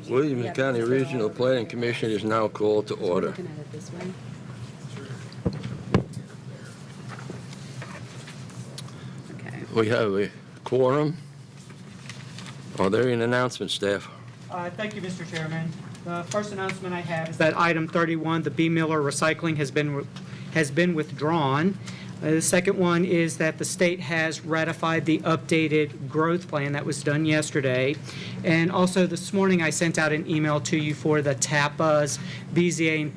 Williamson County Regional Planning Commission is now called to order. Looking at it this way. Okay. We have a quorum. Are there any announcements, staff? Thank you, Mr. Chairman. The first announcement I have is that item 31, the B. Miller recycling, has been withdrawn. The second one is that the state has ratified the updated growth plan that was done yesterday. And also this morning I sent out an email to you for the TAPA's BZA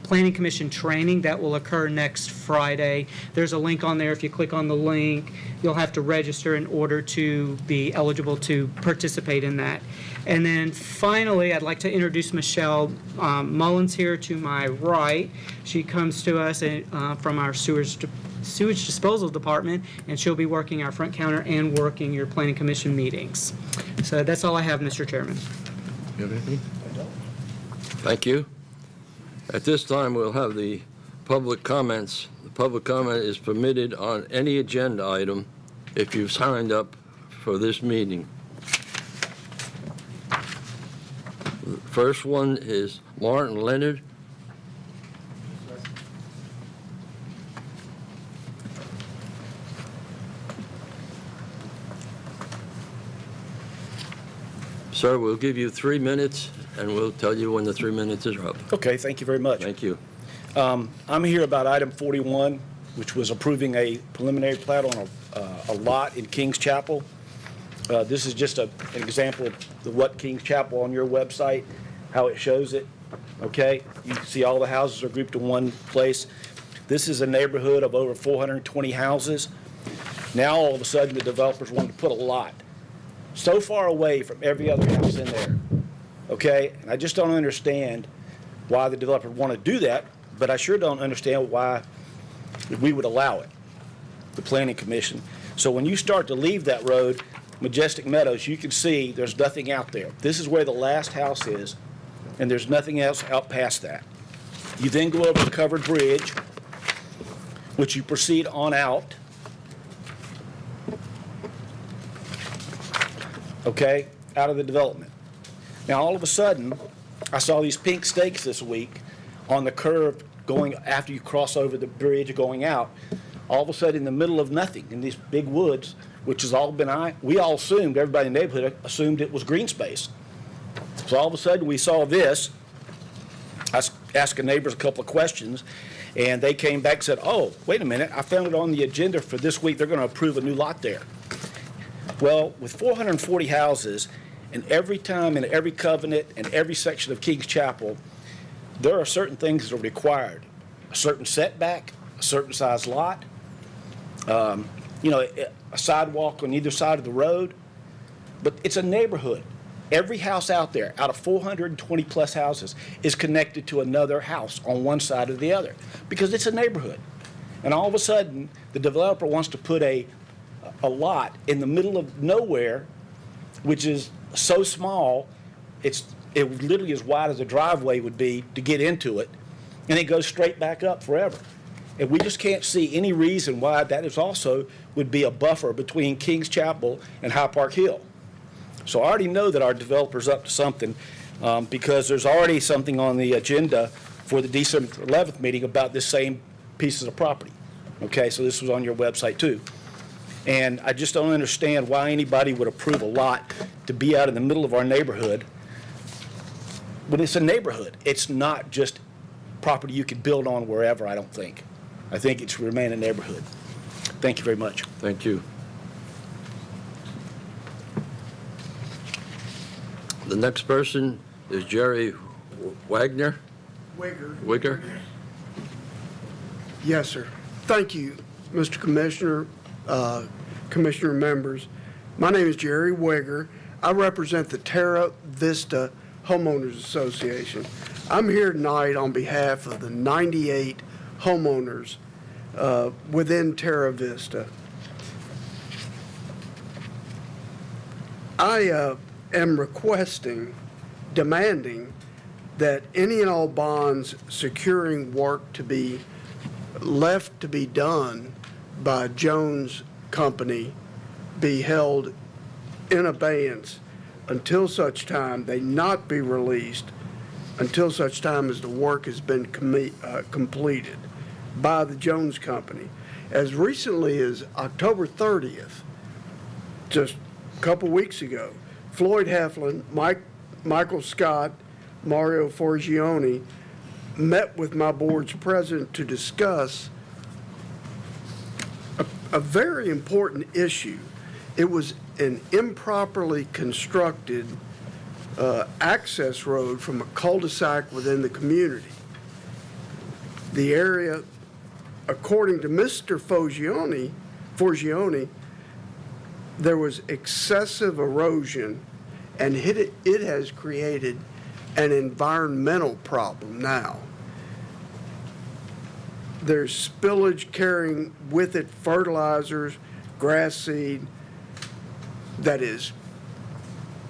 Planning Commission training that will occur next Friday. There's a link on there. If you click on the link, you'll have to register in order to be eligible to participate in that. And then finally, I'd like to introduce Michelle Mullins here to my right. She comes to us from our sewage disposal department, and she'll be working our front counter and working your planning commission meetings. So that's all I have, Mr. Chairman. You have anything? I don't. Thank you. At this time, we'll have the public comments. The public comment is permitted on any agenda item if you've signed up for this meeting. The first one is Martin Leonard. Sir, we'll give you 3 minutes, and we'll tell you when the 3 minutes is up. Okay, thank you very much. Thank you. I'm here about item 41, which was approving a preliminary plat on a lot in Kings Chapel. This is just an example of what Kings Chapel on your website, how it shows it. Okay, you can see all the houses are grouped in one place. This is a neighborhood of over 420 houses. Now all of a sudden the developers wanted to put a lot so far away from every other house in there. Okay, and I just don't understand why the developer want to do that, but I sure don't understand why we would allow it, the Planning Commission. So when you start to leave that road, Majestic Meadows, you can see there's nothing out there. This is where the last house is, and there's nothing else out past that. You then go over the covered bridge, which you proceed on out, okay, out of the development. Now, all of a sudden, I saw these pink stakes this week on the curve going after you cross over the bridge going out. All of a sudden, in the middle of nothing, in these big woods, which has all been, we all assumed, everybody in the neighborhood assumed it was green space. So all of a sudden, we saw this. I asked the neighbors a couple of questions, and they came back and said, oh, wait a minute, I found it on the agenda for this week. They're going to approve a new lot there. Well, with 440 houses, and every time in every covenant and every section of Kings Chapel, there are certain things that are required. A certain setback, a certain size lot, a sidewalk on either side of the road. But it's a neighborhood. Every house out there, out of 420 plus houses, is connected to another house on one side or the other because it's a neighborhood. And all of a sudden, the developer wants to put a lot in the middle of nowhere, which is so small, it literally as wide as a driveway would be to get into it, and it goes straight back up forever. And we just can't see any reason why that is also would be a buffer between Kings Chapel and High Park Hill. So I already know that our developer's up to something because there's already something on the agenda for the December 11th meeting about this same pieces of property. Okay, so this was on your website too. And I just don't understand why anybody would approve a lot to be out in the middle of our neighborhood when it's a neighborhood. It's not just property you can build on wherever, I don't think. I think it should remain a neighborhood. Thank you very much. Thank you. The next person is Jerry Wagner. Wigger. Yes, sir. Thank you, Mr. Commissioner, Commissioner members. My name is Jerry Wigger. I represent the Terra Vista Homeowners Association. I'm here tonight on behalf of the 98 homeowners within Terra Vista. I am demanding that any and all bonds securing work to be left to be done by Jones Company be held in abeyance until such time they not be released, until such time as the work has been completed by the Jones Company. As recently as October 30th, just a couple weeks ago, Floyd Heflin, Michael Scott, Mario Forgione met with my board's president to discuss a very important issue. It was an improperly constructed access road from a cul-de-sac within the community. The area, according to Mr. Forgione, there was excessive erosion, and it has created an environmental problem now. There's spillage carrying with it fertilizers, grass seed that is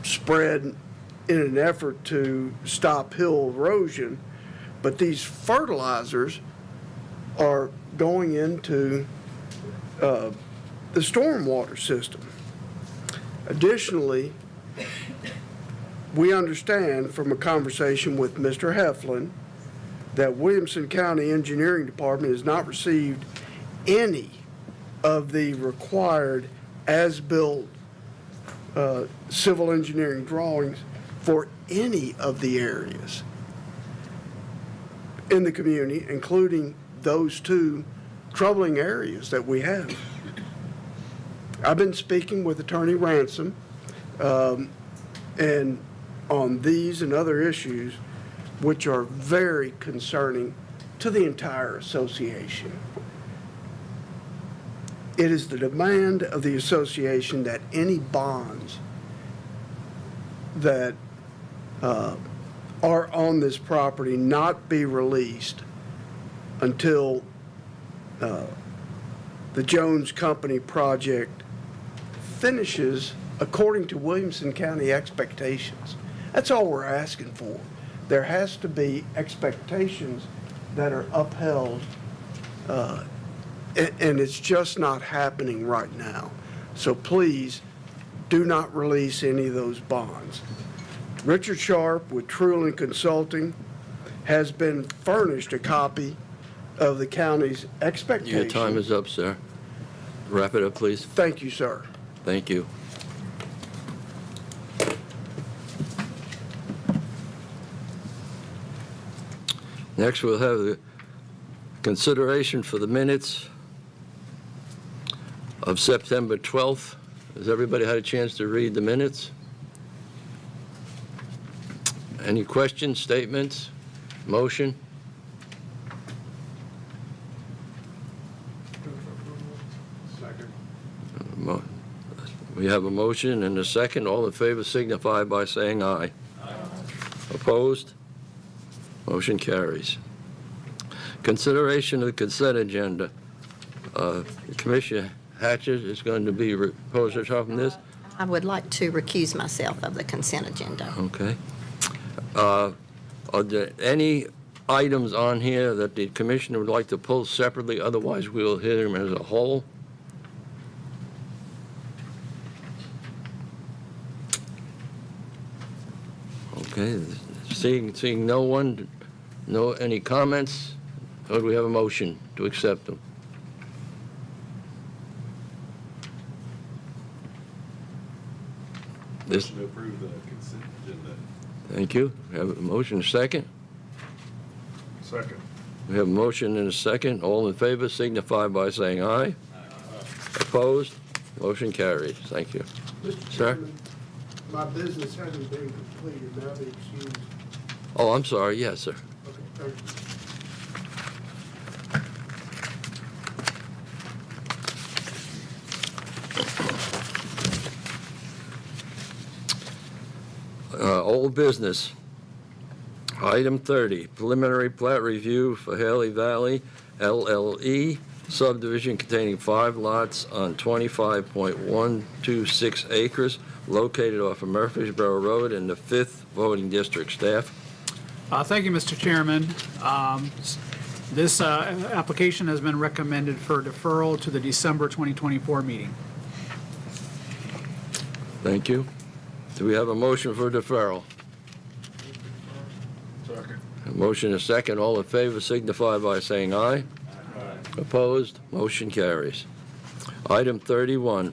spread in an effort to stop hill erosion, but these fertilizers are going into the stormwater system. Additionally, we understand from a conversation with Mr. Heflin that Williamson County Engineering Department has not received any of the required as-built civil engineering drawings for any of the areas in the community, including those two troubling areas that we have. I've been speaking with Attorney Ransom and on these and other issues, which are very concerning to the entire association. It is the demand of the association that any bonds that are on this property not be released until the Jones Company project finishes according to Williamson County expectations. That's all we're asking for. There has to be expectations that are upheld, and it's just not happening right now. So please do not release any of those bonds. Richard Sharp with Trulin Consulting has been furnished a copy of the county's expectations. Your time is up, sir. Wrap it up, please. Thank you, sir. Thank you. Next, we'll have the consideration for the minutes of September 12th. Has everybody had a chance to read the minutes? Any questions, statements, motion? We have a motion and a second. All in favor signify by saying aye. Aye. Opposed? Motion carries. Consideration of the consent agenda. Commissioner Hatchett is going to be opposed or something this? I would like to recuse myself of the consent agenda. Okay. Are there any items on here that the commissioner would like to pull separately? Otherwise, we'll hear them as a whole. Okay. Seeing no one, any comments? Or do we have a motion to accept them? This. To approve the consent agenda. Thank you. We have a motion, a second. Second. We have a motion and a second. All in favor signify by saying aye. Opposed? Motion carries. Thank you. Mr. Sir? Chairman, my business hasn't been completed. May I be excused? Oh, I'm sorry. Yes, sir. Okay, thank you. Old business. Item 30, preliminary plat review for Haley Valley LLE subdivision containing 5 lots on 25.126 acres located off of Murfreesboro Road in the 5th voting district. Staff. Thank you, Mr. Chairman. This application has been recommended for deferral to the December 2024 meeting. Thank you. Do we have a motion for deferral? Second. A motion is second. All in favor signify by saying aye. Opposed? Motion carries. Item 31,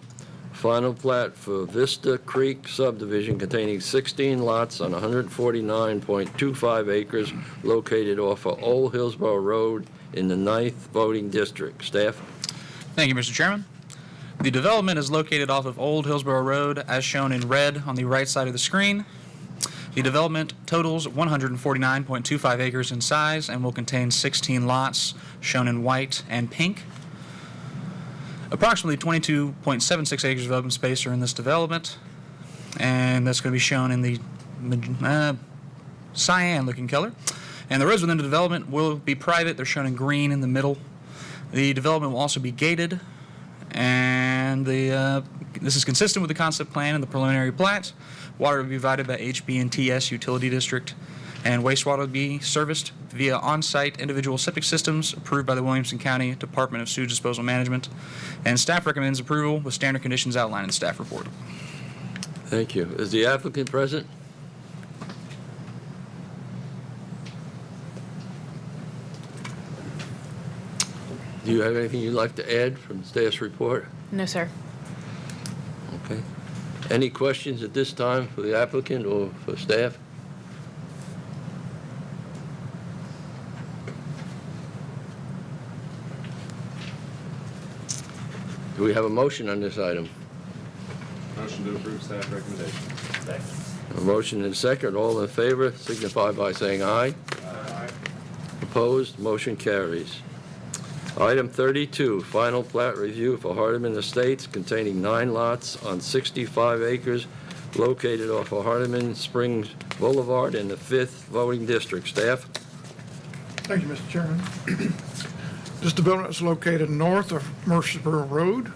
final plat for Vista Creek subdivision containing 16 lots on 149.25 acres located off of Old Hillsborough Road in the 9th voting district. Staff? Thank you, Mr. Chairman. The development is located off of Old Hillsborough Road, as shown in red on the right side of the screen. The development totals 149.25 acres in size and will contain 16 lots, shown in white and pink. Approximately 22.76 acres of open space are in this development, and that's going to be shown in the cyan-looking color. And the roads within the development will be private. They're shown in green in the middle. The development will also be gated, and this is consistent with the concept plan and the preliminary plat. Water will be provided by HB&TS Utility District, and wastewater will be serviced via on-site individual septic systems approved by the Williamson County Department of Sewage Disposal Management. And staff recommends approval with standard conditions outlined in the staff report. Thank you. Is the applicant present? Do you have anything you'd like to add from staff's report? No, sir. Okay. Any questions at this time for the applicant or for staff? Do we have a motion on this item? Motion to approve staff recommendation. A motion and a second. All in favor signify by saying aye. Aye. Opposed? Motion carries. Item 32, final plat review for Hardeman Estates containing 9 lots on 65 acres located off of Hardeman Springs Boulevard in the 5th voting district. Staff? Thank you, Mr. Chairman. This development is located north of Murfreesboro Road.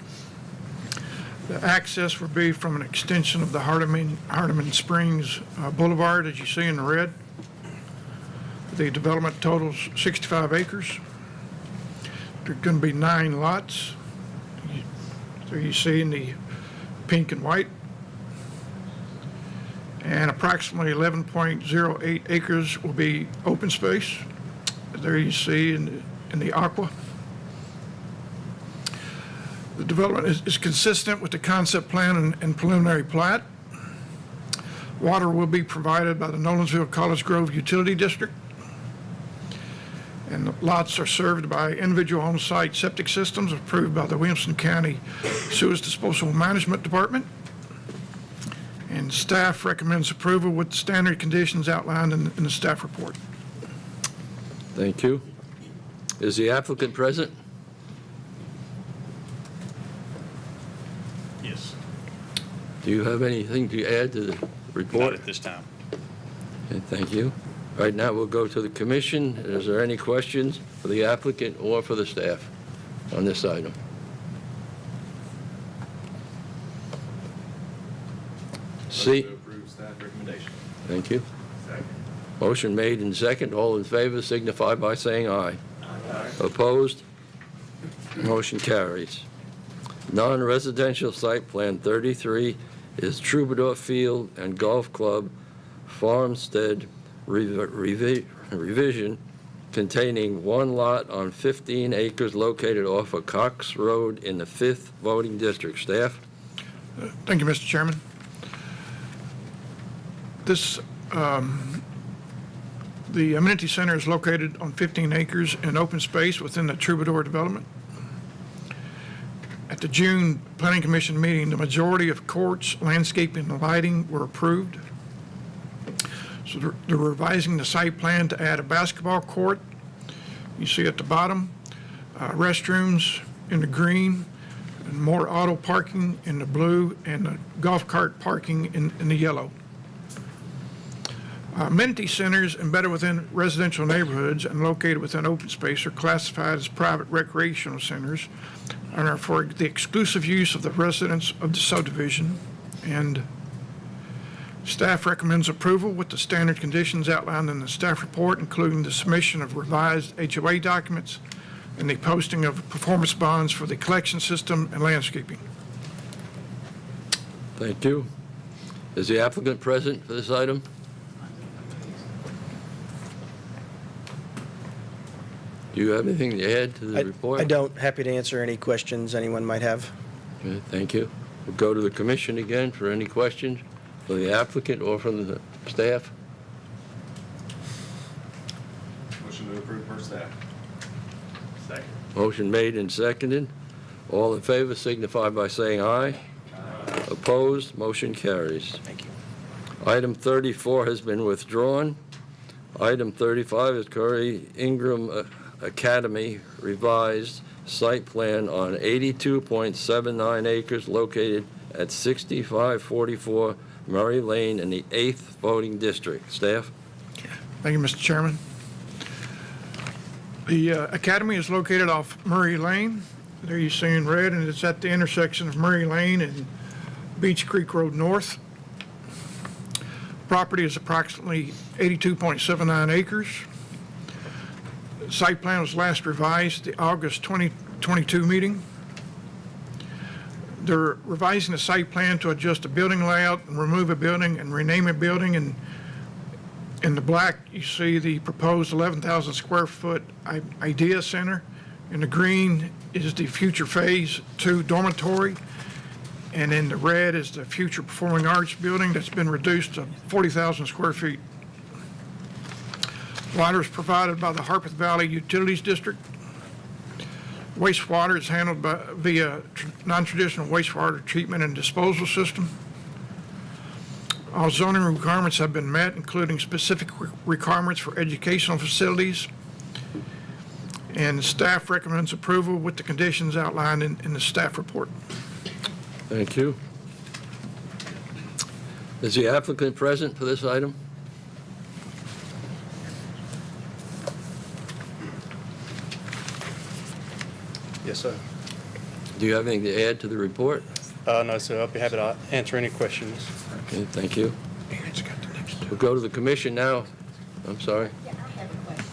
The access would be from an extension of the Hardeman Springs Boulevard, as you see in the red. The development totals 65 acres. There are going to be 9 lots. There you see in the pink and white. And approximately 11.08 acres will be open space. There you see in the aqua. The development is consistent with the concept plan and preliminary plat. Water will be provided by the Nolensville College Grove Utility District. And the lots are served by individual on-site septic systems approved by the Williamson County Sewage Disposal Management Department. And staff recommends approval with standard conditions outlined in the staff report. Thank you. Is the applicant present? Yes. Do you have anything to add to the report? Not at this time. Okay, thank you. Right now, we'll go to the commission. Is there any questions for the applicant or for the staff on this item? Motion to approve staff recommendation. Thank you. Second. Motion made and second. All in favor signify by saying aye. Opposed? Motion carries. Non-residential site plan 33 is Troubadour Field and Golf Club Farmstead revision containing 1 lot on 15 acres located off of Cox Road in the 5th voting district. Staff? Thank you, Mr. Chairman. This, the amenity center is located on 15 acres in open space within the Troubadour development. At the June Planning Commission meeting, the majority of courts, landscaping, and lighting were approved. So they're revising the site plan to add a basketball court. You see at the bottom, restrooms in the green, and more auto parking in the blue, and the golf cart parking in the yellow. Amenity centers embedded within residential neighborhoods and located within open space are classified as private recreational centers and are for the exclusive use of the residents of the subdivision. And Staff recommends approval with the standard conditions outlined in the staff report, including the submission of revised HOA documents and the posting of performance bonds for the collection system and landscaping. Thank you. Is the applicant present for this item? Do you have anything to add to the report? I don't. Happy to answer any questions anyone might have. Okay, thank you. We'll go to the commission again for any questions for the applicant or from the staff. Motion to approve per staff. Second. Motion made and seconded. All in favor signify by saying aye. Opposed, motion carries. Thank you. Item 34 has been withdrawn. Item 35 is Curry Ingram Academy revised site plan on 82.79 acres located at 6544 Murray Lane in the 8th voting district. Staff? Thank you, Mr. Chairman. The academy is located off Murray Lane. There you see in red, and it's at the intersection of Murray Lane and Beach Creek Road North. Property is approximately 82.79 acres. Site plan was last revised at the August 2022 meeting. They're revising the site plan to adjust the building layout and remove a building and rename a building. And in the black, you see the proposed 11,000 square foot Idea Center. In the green is the future Phase 2 dormitory. And in the red is the future Performing Arts building that's been reduced to 40,000 square feet. Water is provided by the Harpeth Valley Utilities District. Wastewater is handled via non-traditional wastewater treatment and disposal system. All zoning requirements have been met, including specific requirements for educational facilities. And staff recommends approval with the conditions outlined in the staff report. Thank you. Is the applicant present for this item? Yes, sir. Do you have anything to add to the report? No, sir. I'll be happy to answer any questions. Okay, thank you. We'll go to the commission now. I'm sorry. Yeah, I have a question.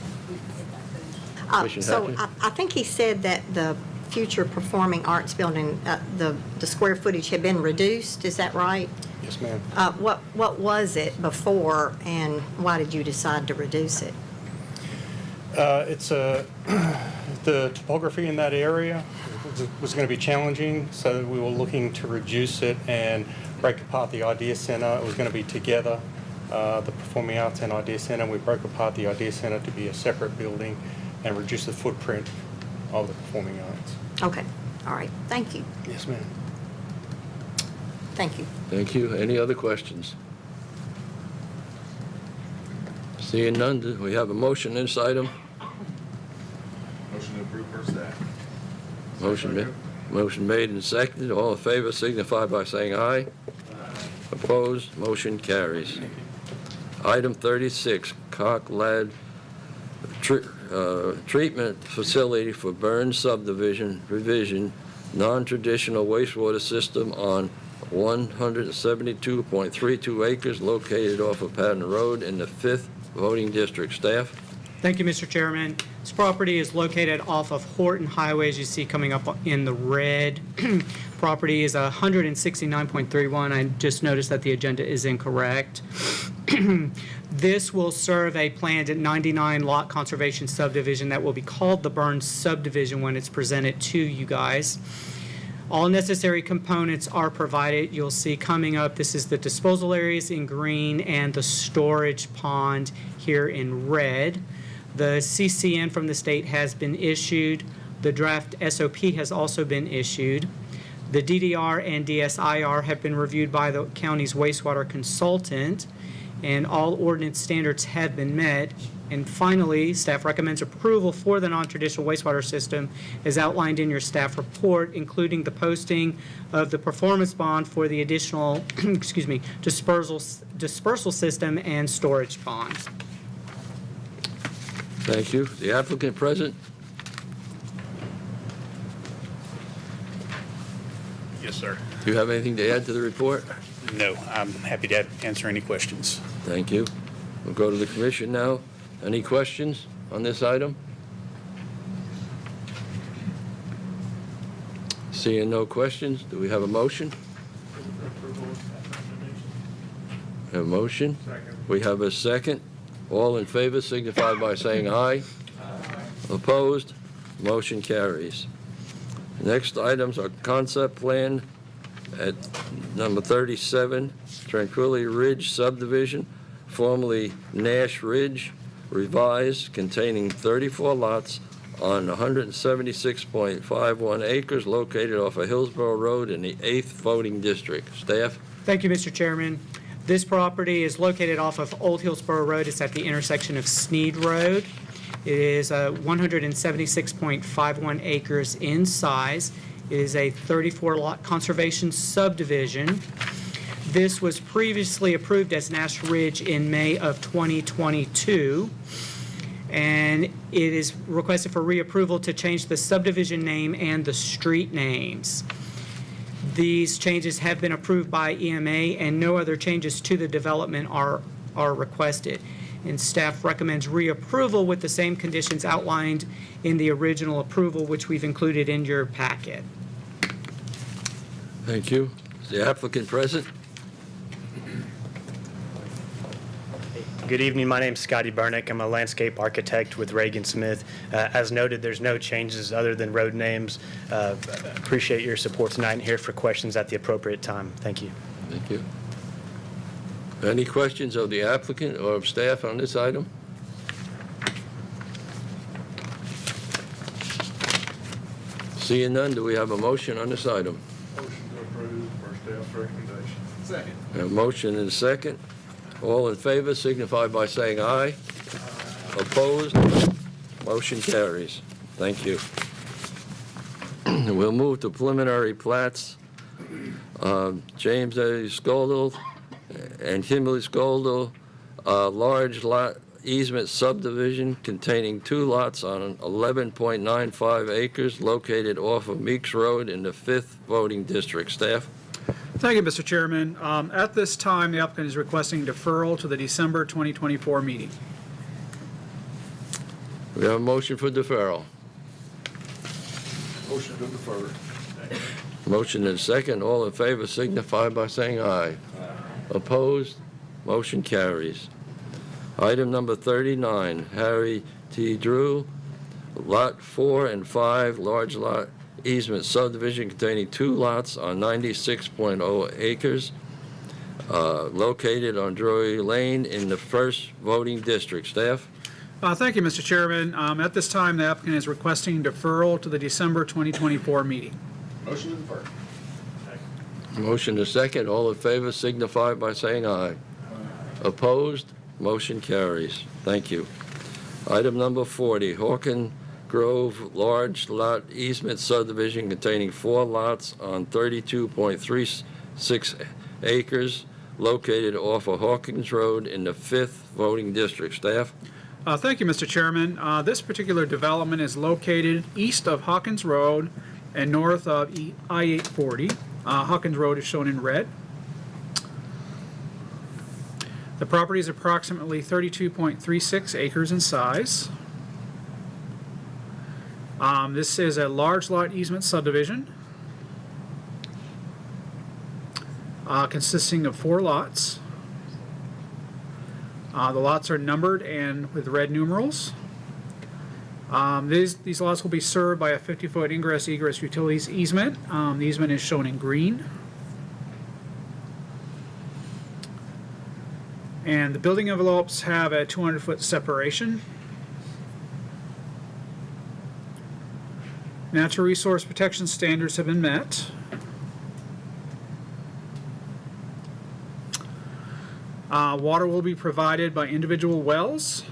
Commissioner So Hatcher? I think he said that the future Performing Arts building, the square footage had been reduced, is that right? Yes, ma'am. What was it before, and why did you decide to reduce it? It's the topography in that area was going to be challenging, so we were looking to reduce it and break apart the Idea Center. It was going to be together, the Performing Arts and Idea Center. We broke apart the Idea Center to be a separate building and reduce the footprint of the Performing Arts. Okay, all right, thank you, Yes, ma'am. thank you. Thank you. Any other questions? Seeing none, do we have a motion in this item? Motion to approve per staff. Motion made and seconded. All in favor signify by saying aye. Opposed, motion carries. Item 36, Cock Lad Treatment Facility for Burns Subdivision Revision, non-traditional wastewater system on 172.32 acres located off of Patton Road in the 5th voting district. Staff? Thank you, Mr. Chairman. This property is located off of Horton Highway, as you see coming up in the red. Property is 169.31. I just noticed that the agenda is incorrect. This will serve a planned 99 lot conservation subdivision that will be called the Burns subdivision when it's presented to you guys. All necessary components are provided. You'll see coming up, this is the disposal areas in green and the storage pond here in red. The CCN from the state has been issued. The draft SOP has also been issued. The DDR and DSIR have been reviewed by the county's wastewater consultant, and all ordinance standards have been met. And finally, staff recommends approval for the non-traditional wastewater system as outlined in your staff report, including the posting of the performance bond for the additional, dispersal system and storage pond. Thank you. The applicant present? Yes, sir. Do you have anything to add to the report? No, I'm happy to answer any questions. Thank you. We'll go to the commission now. Any questions on this item? Seeing no questions, do we have a motion? A motion? We have a second. All in favor signify by saying aye. Opposed? Motion carries. Next items are concept plan at number 37, Tranquility Ridge subdivision, formerly Nash Ridge, revised, containing 34 lots on 176.51 acres located off of Hillsborough Road in the 8th voting district. Staff? Thank you, Mr. Chairman. This property is located off of Old Hillsborough Road. It's at the intersection of Sneed Road. It is 176.51 acres in size. It is a 34-lot conservation subdivision. This was previously approved as Nash Ridge in May of 2022, and it is requested for reapproval to change the subdivision name and the street names. These changes have been approved by EMA, and no other changes to the development are requested. And staff recommends reapproval with the same conditions outlined in the original approval, which we've included in your packet. Thank you. Is the applicant present? Good evening. My name's Scotty Burnick. I'm a landscape architect with Reagan Smith. As noted, there's no changes other than road names. Appreciate your support tonight and here for questions at the appropriate time. Thank you. Thank you. Any questions of the applicant or of staff on this item? Seeing none, do we have a motion on this item? Motion to approve per staff's recommendation. Second. A motion and a second. All in favor signify by saying aye. Opposed? Motion carries. Thank you. We'll move to preliminary plats. James A. Scoldel and Kimberly Scoldel, large lot easement subdivision containing 2 lots on 11.95 acres located off of Meeks Road in the 5th voting district. Staff? Thank you, Mr. Chairman. At this time, the applicant is requesting deferral to the December 2024 meeting. We have a motion for deferral. Motion to defer. Motion and second. All in favor signify by saying aye. Opposed? Motion carries. Item number 39, Harry T. Drew, Lot 4 and 5, large lot easement subdivision containing 2 lots on 96.0 acres, located on Drury Lane in the 1st voting district. Staff? Thank you, Mr. Chairman. At this time, the applicant is requesting deferral to the December 2024 meeting. Motion to defer. Motion to second. All in favor signify by saying aye. Opposed? Motion carries. Thank you. Item number 40, Hawken Grove large lot easement subdivision containing 4 lots on 32.36 acres located off of Hawkins Road in the 5th voting district. Staff? Thank you, Mr. Chairman. This particular development is located east of Hawkins Road and north of I-840. Hawkins Road is shown in red. The property is approximately 32.36 acres in size. This is a large lot easement subdivision consisting of 4 lots. The lots are numbered and with red numerals. These lots will be served by a 50-foot ingress-egress utilities easement. The easement is shown in green. And the building envelopes have a 200-foot separation. Natural resource protection standards have been met. Water will be provided by individual wells.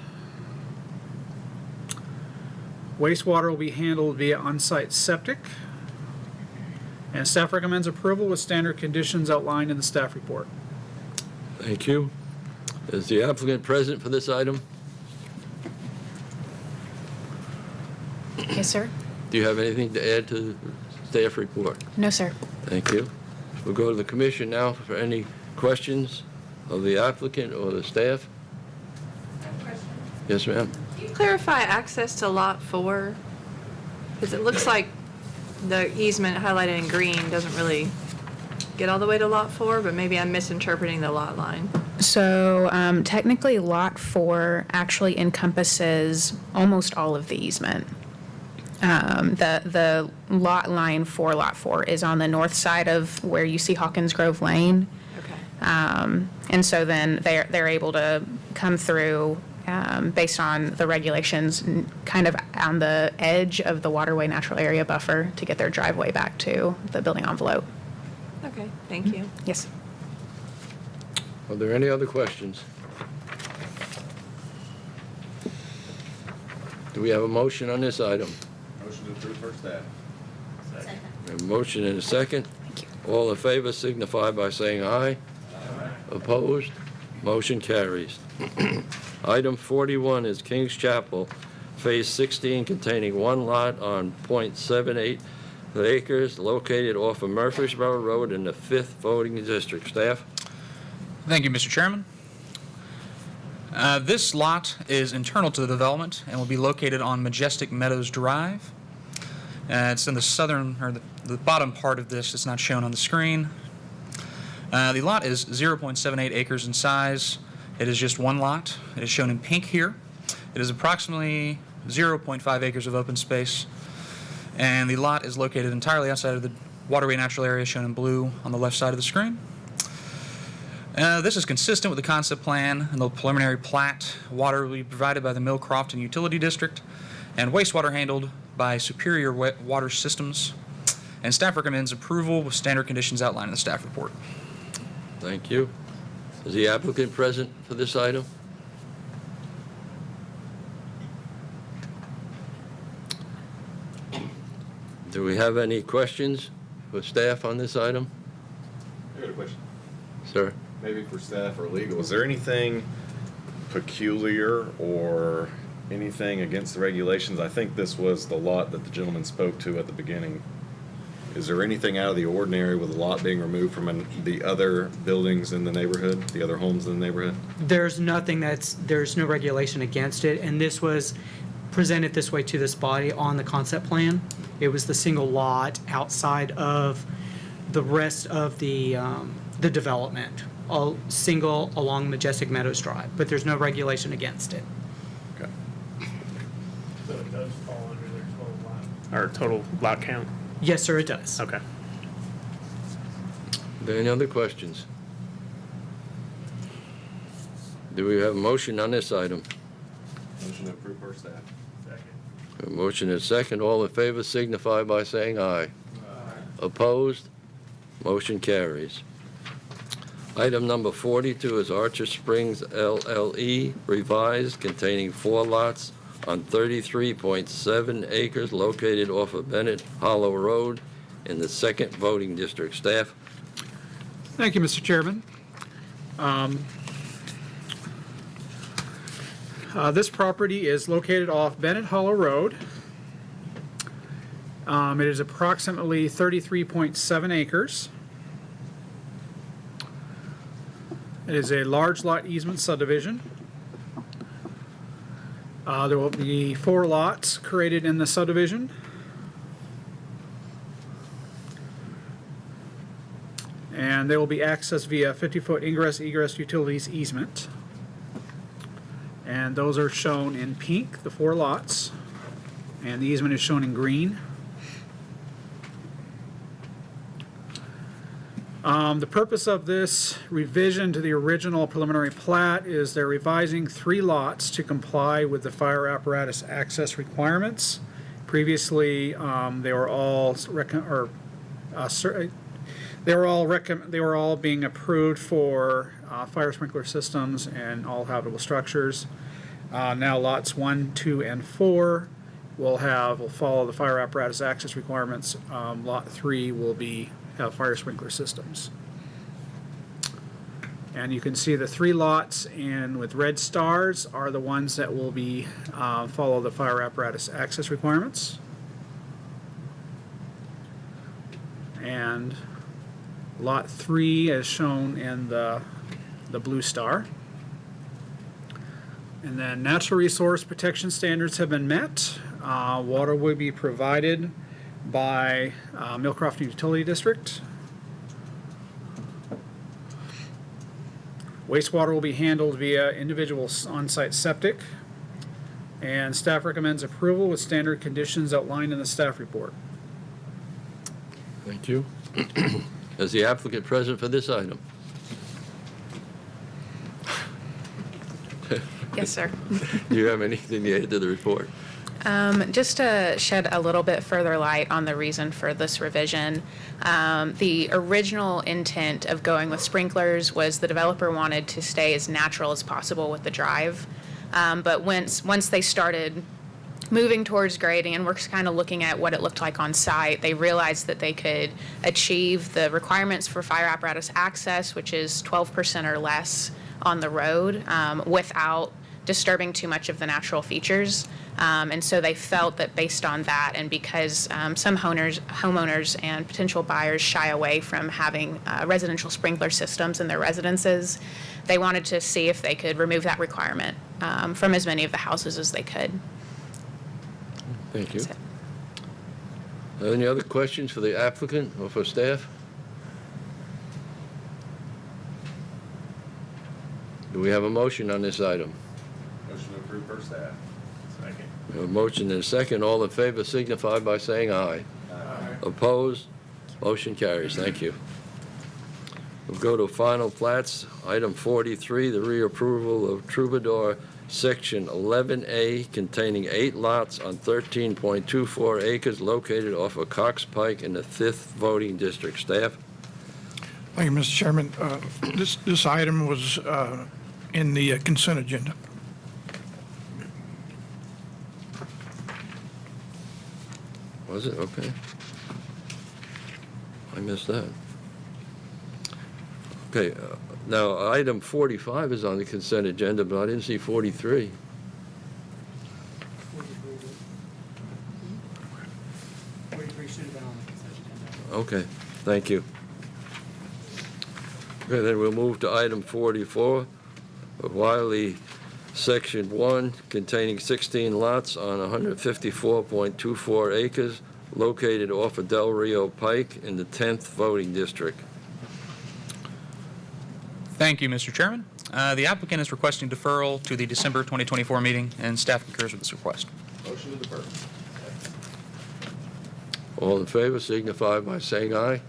Wastewater will be handled via on-site septic. And staff recommends approval with standard conditions outlined in the staff report. Thank you. Is the applicant present for this item? Yes, sir. Do you have anything to add to staff report? No, sir. Thank you. We'll go to the commission now for any questions of the applicant or the staff. Yes, ma'am. Can you clarify access to Lot 4? Because it looks like the easement highlighted in green doesn't really get all the way to Lot 4, but maybe I'm misinterpreting the lot line. So technically, Lot 4 actually encompasses almost all of the easement. The lot line for Lot 4 is on the north side of where you see Hawkins Grove Lane. Okay. And so then they're able to come through based on the regulations, kind of on the edge of the waterway natural area buffer to get their driveway back to the building envelope. Okay, thank you. Yes. Are there any other questions? Do we have a motion on this item? Motion to approve per staff. A motion and a second. Thank you. All in favor signify by saying aye. Opposed? Motion carries. Item 41 is King's Chapel, Phase 16, containing one lot on .78 acres located off of Murfreesboro Road in the 5th voting district. Staff? Thank you, Mr. Chairman. This lot is internal to the development and will be located on Majestic Meadows Drive. It's in the southern, or the bottom part of this. It's not shown on the screen. The lot is 0.78 acres in size. It is just one lot. It is shown in pink here. It is approximately 0.5 acres of open space, and the lot is located entirely outside of the waterway natural area shown in blue on the left side of the screen. This is consistent with the concept plan and the preliminary plat. Water will be provided by the Mill Crofton Utility District and wastewater handled by Superior Water Systems. And staff recommends approval with standard conditions outlined in the staff report. Thank you. Is the applicant present for this item? Do we have any questions for staff on this item? I got a question. Sir? Maybe for staff or legal. Is there anything peculiar or anything against the regulations? I think this was the lot that the gentleman spoke to at the beginning. Is there anything out of the ordinary with the lot being removed from the other buildings in the neighborhood, the other homes in the neighborhood? There's no regulation against it, and this was presented this way to this body on the concept plan. It was the single lot outside of the rest of the development, all single along Majestic Meadows Drive, but there's no regulation against it. Okay. So it does fall under their total lot count? Yes, sir, it does. Okay. Are there any other questions? Do we have a motion on this item? Motion to approve per staff. A motion and second. All in favor signify by saying aye. Opposed? Motion carries. Item number 42 is Archer Springs LLE revised, containing 4 lots on 33.7 acres located off of Bennett Hollow Road in the 2nd voting district. Staff? Thank you, Mr. Chairman. This property is located off Bennett Hollow Road. It is approximately 33.7 acres. It is a large lot easement subdivision. There will be 4 lots created in the subdivision. And they will be accessed via 50-foot ingress-egress utilities easement. And those are shown in pink, the 4 lots. And the easement is shown in green. The purpose of this revision to the original preliminary plat is they're revising 3 lots to comply with the fire apparatus access requirements. Previously, they were all being approved for fire sprinkler systems and all habitable structures. Now lots 1, 2, and 4 will follow the fire apparatus access requirements. Lot 3 will have fire sprinkler systems. And you can see the 3 lots with red stars are the ones that will follow the fire apparatus access requirements. and Lot 3 as shown in the blue star. And then natural resource protection standards have been met. Water will be provided by Millcroft Utility District. Wastewater will be handled via individual on-site septic. And staff recommends approval with standard conditions outlined in the staff report. Thank you. Is the applicant present for this item? Yes, sir. Do you have anything to add to the report? Just to shed a little bit further light on the reason for this revision, the original intent of going with sprinklers was the developer wanted to stay as natural as possible with the drive. But once they started moving towards grading and we're kind of looking at what it looked like on site, they realized that they could achieve the requirements for fire apparatus access, which is 12% or less on the road, without disturbing too much of the natural features. And so they felt that based on that, and because some homeowners and potential buyers shy away from having residential sprinkler systems in their residences, they wanted to see if they could remove that requirement from as many of the houses as they could. Thank you. That's it. Any other questions for the applicant or for staff? Do we have a motion on this item? Motion to approve per staff. Second. We have a motion and a second. All in favor signify by saying aye. Aye. Opposed? Motion carries. Thank you. We'll go to final plats. Item 43, the reapproval of Troubadour Section 11A containing 8 lots on 13.24 acres located off of Cox Pike in the 5th voting district. Staff? Thank you, Mr. Chairman. This item was in the consent agenda. Was it? Okay. I missed that. Okay, now item 45 is on the consent agenda, but I didn't see 43. Okay, thank you. Okay, then we'll move to item 44, Wiley Section 1 containing 16 lots on 154.24 acres located off of Del Rio Pike in the 10th voting district. Thank you, Mr. Chairman. The applicant is requesting deferral to the December 2024 meeting, and staff concurs with this request. Motion to defer. All in favor signify by saying aye.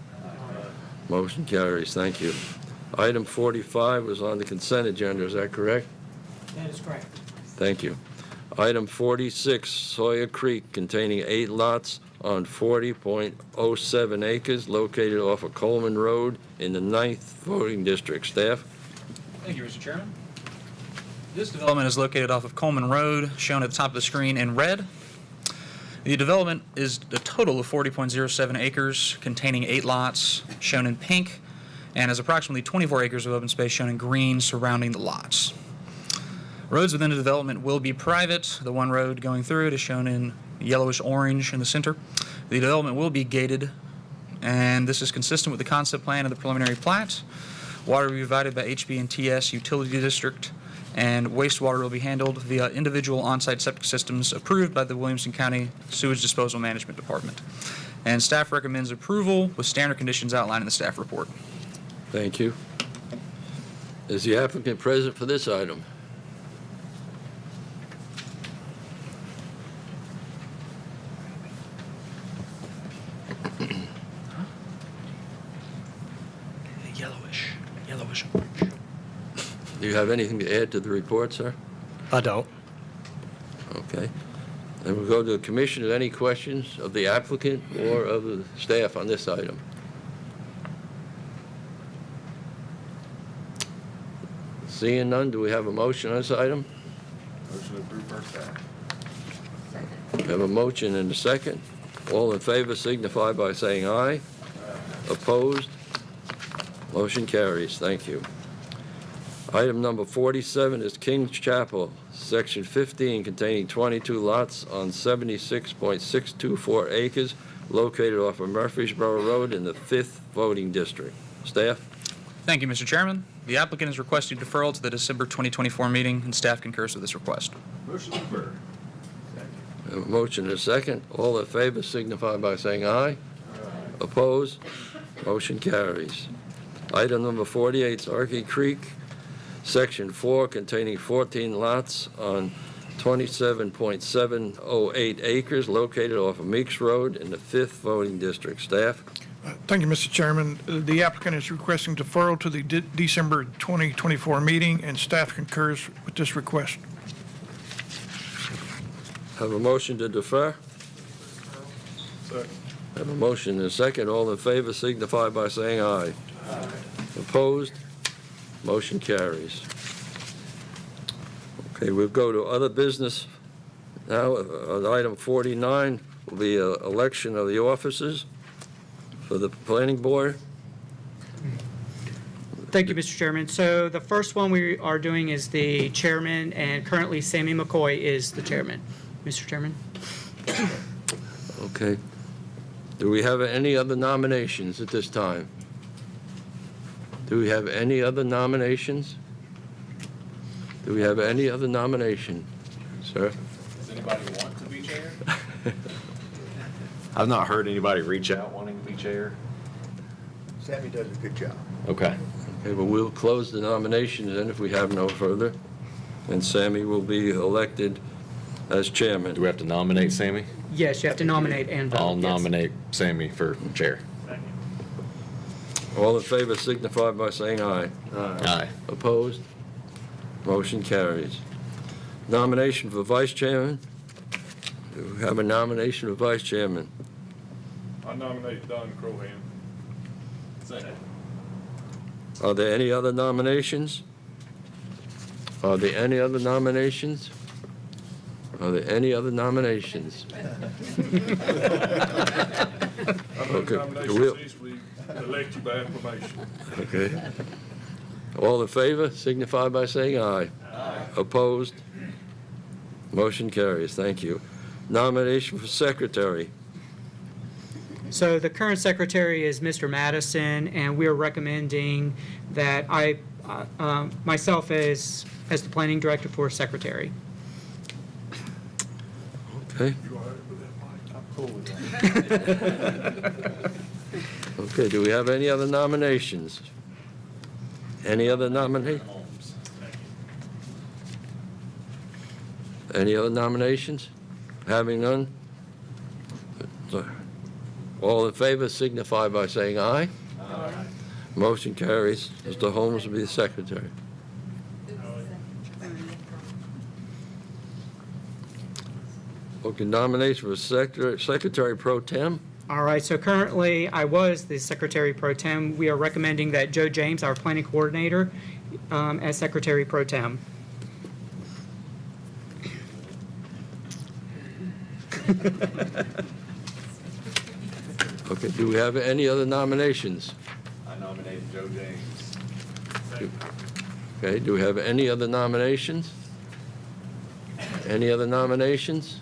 Motion carries. Thank you. Item 45 was on the consent agenda. Is that correct? That is correct. Thank you. Item 46, Sawyer Creek, containing 8 lots on 40.07 acres located off of Coleman Road in the 9th voting district. Staff? Thank you, Mr. Chairman. This development is located off of Coleman Road, shown at the top of the screen in red. The development is a total of 40.07 acres containing 8 lots, shown in pink, and has approximately 24 acres of open space shown in green surrounding the lots. Roads within the development will be private. The one road going through it is shown in yellowish orange in the center. The development will be gated, and this is consistent with the concept plan of the preliminary plat. Water will be provided by HB&TS Utility District, and wastewater will be handled via individual on-site septic systems approved by the Williamson County Sewage Disposal Management Department. And staff recommends approval with standard conditions outlined in the staff report. Thank you. Is the applicant present for this item? Yellowish orange. Do you have anything to add to the report, sir? I don't. Okay. Then we'll go to the commission. Any questions of the applicant or of the staff on this item? Seeing none, do we have a motion on this item? Motion to approve per staff. We have a motion and a second. All in favor signify by saying aye. Opposed? Motion carries. Thank you. Item number 47 is King's Chapel, Section 15 containing 22 lots on 76.624 acres located off of Murfreesboro Road in the 5th voting district. Staff? Thank you, Mr. Chairman. The applicant is requesting deferral to the December 2024 meeting, and staff concurs with this request. Motion to defer. A motion and a second. All in favor signify by saying aye. Opposed? Motion carries. Item number 48 is Arky Creek, Section 4, containing 14 lots on 27.708 acres located off of Meeks Road in the 5th voting district. Staff? Thank you, Mr. Chairman. The applicant is requesting deferral to the December 2024 meeting, and staff concurs with this request. Have a motion to defer? Have a motion and a second. All in favor signify by saying aye. Opposed? Motion carries. Okay, we'll go to other business now. Item 49 will be election of the officers for the planning board. Thank you, Mr. Chairman. So the first one we are doing is the chairman, and currently Sammy McCoy is the chairman. Mr. Chairman. Okay. Do we have any other nominations at this time? Do we have any other nominations? Do we have any other nomination, sir? Does anybody want to be chair? I've not heard anybody reach out wanting to be chair. Sammy does a good job. Okay. Okay, well, we'll close the nominations then if we have no further, and Sammy will be elected as chairman. Do we have to nominate Sammy? Yes, you have to nominate and vote. I'll yes. nominate Sammy for chair. All in favor signify by saying aye. Aye. Opposed? Motion carries. Nomination for vice chairman. Do we have a nomination for vice chairman? I nominate Don Crohan. Second. Are there any other nominations? Are there any other nominations? Are there any other nominations? Okay. Nominations easily elect you by acclamation. Okay. All in favor signify by saying aye. Aye. Opposed? Motion carries. Thank you. Nomination for secretary. So the current secretary is Mr. Madison, and we are recommending that I, myself as the planning director for secretary. Okay. Okay, do we have any other nominations? Any other nominations? Any other nominations? Having none? All in favor signify by saying aye. Aye. Motion carries. Mr. Holmes will be the secretary. Okay, nomination for secretary pro tem. All right, so currently I was the secretary pro tem. We are recommending that Joe James, our planning coordinator, as secretary pro tem. Okay, do we have any other nominations? I nominate Joe James. Okay, do we have any other nominations? Any other nominations?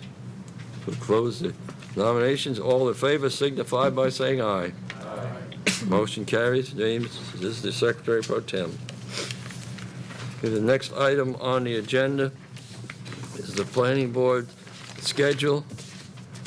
We'll close the nominations. All in favor signify by saying aye. Aye. Motion carries. James is the secretary pro tem. Okay, the next item on the agenda is the planning board schedule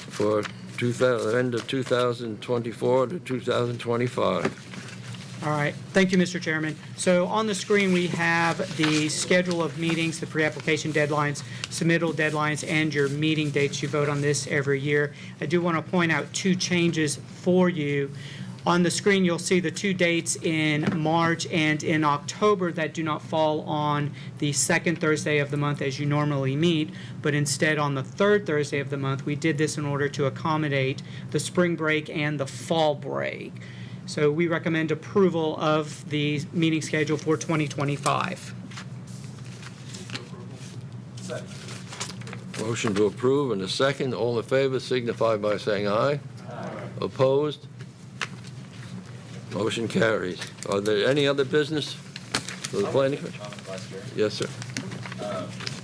for end of 2024 to 2025. All right, thank you, Mr. Chairman. So on the screen, we have the schedule of meetings, the pre-application deadlines, submittal deadlines, and your meeting dates. You vote on this every year. I do want to point out two changes for you. On the screen, you'll see the two dates in March and in October that do not fall on the second Thursday of the month as you normally meet, but instead on the third Thursday of the month. We did this in order to accommodate the spring break and the fall break. So we recommend approval of the meeting schedule for 2025. Motion to approve and a second. All in favor signify by saying aye. Aye. Opposed? Motion carries. Are there any other business for the planning commission? Yes, sir.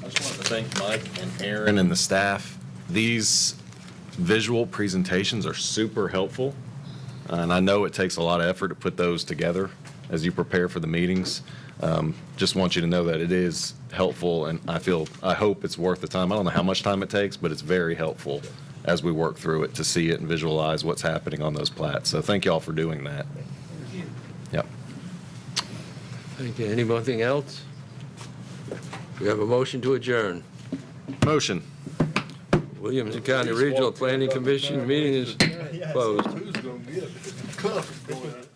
I just wanted to thank Mike and Aaron and the staff. These visual presentations are super helpful, and I know it takes a lot of effort to put those together as you prepare for the meetings. Just want you to know that it is helpful, and I hope it's worth the time. I don't know how much time it takes, but it's very helpful as we work through it to see it and visualize what's happening on those plats. So thank you all for doing that. Yep. Thank you. Anything else? We have a motion to adjourn. Motion. Williamson County Regional Planning Commission meeting is closed. Who's gonna get it?